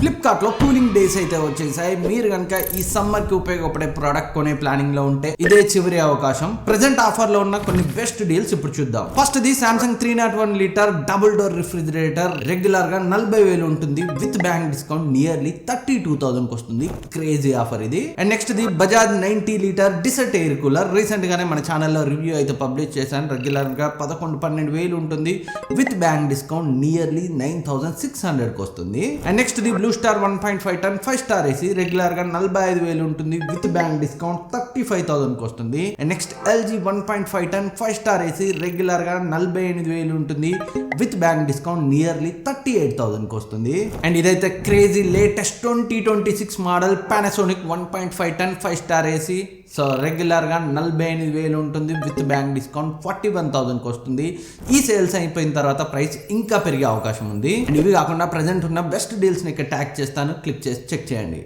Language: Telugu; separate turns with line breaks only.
ఫ్లిప్కార్ట్ లో కూలింగ్ డేస్ అయితే వచ్చేసాయి. మీరు కనుక ఈ సమ్మర్ కి ఉపయోగపడే ప్రోడక్ట్ కొనే ప్లానింగ్ లో ఉంటే ఇదే చివరి అవకాశం. ప్రెజెంట్ ఆఫర్ లో ఉన్న కొన్ని బెస్ట్ డీల్స్ ఇప్పుడు చూద్దాం. First the Samsung 301 litre double door refrigerator regular గా 40,000 ఉంటుంది. విత్ బ్యాంక్ డిస్కౌంట్ నియర్లీ 32,000 కి వస్తుంది. క్రేజీ ఆఫర్ ఇది. And next the Bajaj 90 litre DEECET air cooler. Recent గానే మన ఛానల్లో రివ్యూ అయితే పబ్లిష్ చేశాను. రెగ్యులర్ గా 11-12,000 ఉంటుంది. విత్ బ్యాంక్ డిస్కౌంట్ నియర్లీ 9,600 కి వస్తుంది. And next the Blue Star 1.5 ton 5 star AC regular గా 45,000 ఉంటుంది. విత్ బ్యాంక్ డిస్కౌంట్ 35,000 కి వస్తుంది. And next LG 1.5 ton 5 star AC regular గా 48,000 ఉంటుంది. విత్ బ్యాంక్ డిస్కౌంట్ నియర్లీ 38,000 కి వస్తుంది. అండ్ ఇదైతే crazy latest 2026 model Panasonic 1.5 ton 5 star AC. So regular గా 48,000 ఉంటుంది. విత్ బ్యాంక్ డిస్కౌంట్ 41,000 కి వస్తుంది. ఈ సేల్స్ అయిపోయిన తర్వాత ప్రైస్ ఇంకా పెరిగే అవకాశం ఉంది. అండ్ ఇవి కాకుండా ప్రెజెంట్ ఉన్న బెస్ట్ డీల్స్ ని ఇక్కడ ట్యాగ్ చేస్తాను, క్లిక్ చేసి చెక్ చేయండి.